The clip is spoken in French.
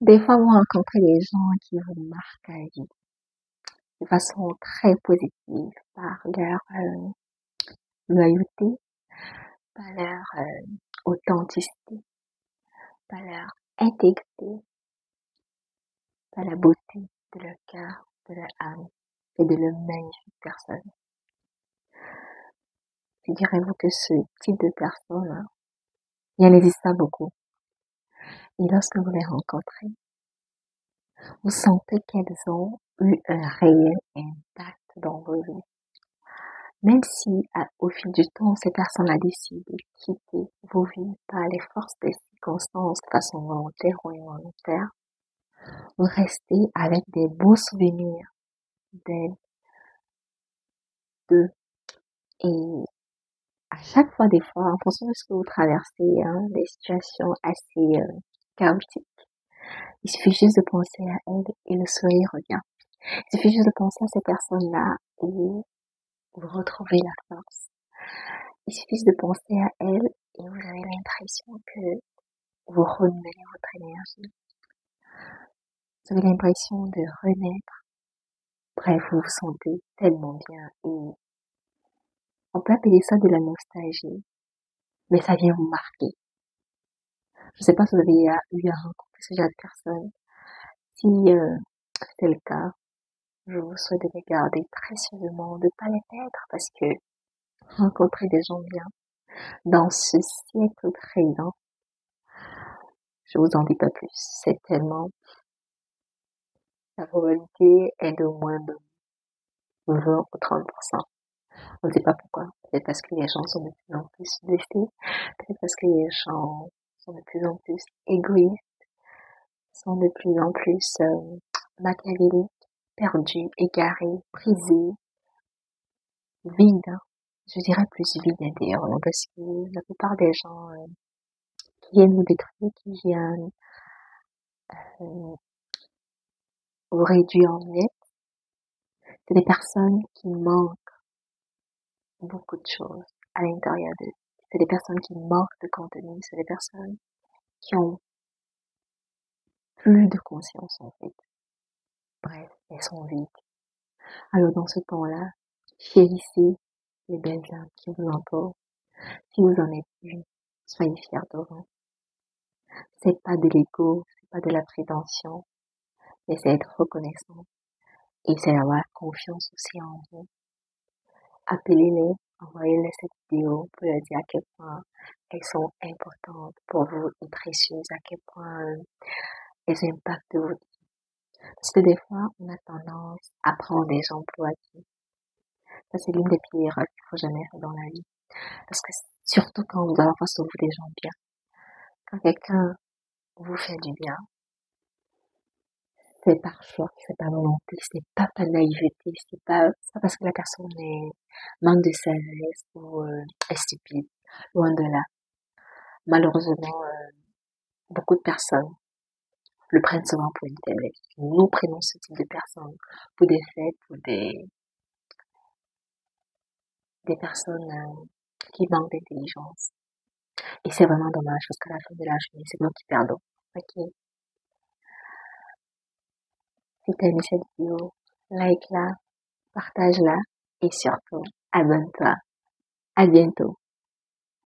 Des fois, vous rencontrez des gens qui vous marquent à vie de façon très positive par leur loyauté, par leur authenticité, par leur intégrité, par la beauté de leur cœur, de leur âme et de leur magnifique personne. Figurez-vous que ce type de personne, il en existe pas beaucoup. Et lorsque vous les rencontrez, vous sentez qu'elles ont eu un réel impact dans vos vies. Même si, au fil du temps, ces personnes a décidé de quitter vos vies par les forces des circonstances de façon volontaire ou involontaire, vous restez avec des beaux souvenirs d'elles, d'eux. Et à chaque fois, des fois, en fonction de ce que vous traversez, des situations assez chaotiques, il suffit juste de penser à elles et le sourire revient. Il suffit juste de penser à ces personnes-là et vous retrouvez la force. Il suffit juste de penser à elles et vous avez l'impression que vous renouvelez votre énergie. Vous avez l'impression de renaître. Bref, vous vous sentez tellement bien et on peut appeler ça de la nostalgie, mais ça vient vous marquer. Je ne sais pas si vous avez eu à rencontrer ce genre de personnes. Si c'est le cas, je vous souhaite de les garder précieusement, de ne pas les perdre parce que rencontrer des gens bien dans ce siècle présent, je vous en dis pas plus. C'est tellement, la probabilité est de moins de 20 ou 30%. On ne sait pas pourquoi. Peut-être parce que les gens sont de plus en plus blessés. Peut-être parce que les gens sont de plus en plus égoïstes, sont de plus en plus machiavéliques, perdus, égarés, brisés, vides. Je dirais plus vides intérieurement parce que la plupart des gens qui viennent vous détruire, qui viennent vous réduire en miettes, c'est des personnes qui manquent beaucoup de choses à l'intérieur d'eux. C'est des personnes qui manquent de contenu, c'est des personnes qui ont plus de conscience en fait. Bref, elles sont vides. Alors dans ce temps-là, chérissez les belles âmes qui vous entourent. Si vous en êtes une, soyez fiers de vous. C'est pas de l'ego, c'est pas de la prétention, mais c'est être reconnaissant. Et c'est d'avoir confiance aussi en vous. Appelez-les, envoyez-les cette vidéo pour leur dire à quel point elles sont importantes pour vous et précieuses, à quel point elles impactent votre vie. Parce que des fois, on a tendance à prendre des gens pour acquis. Ça, c'est l'une des pires erreurs qu'il faut jamais faire dans la vie. Parce que surtout quand vous avez en face de vous des gens bien. Quand quelqu'un vous fait du bien, c'est par choix, c'est par volonté, c'est pas par naïveté, c'est pas parce que la personne est manque de sagesse ou est stupide. Loin de là. Malheureusement, beaucoup de personnes le prennent souvent pour une faiblesse. Nous prenons ce type de personnes pour des faits, pour des personnes qui manquent d'intelligence. Et c'est vraiment dommage parce qu'à la fin de la journée, c'est nous qui perdons. Ok. Si t'as aimé cette vidéo, like-la, partage-la et surtout, abonne-toi. À bientôt.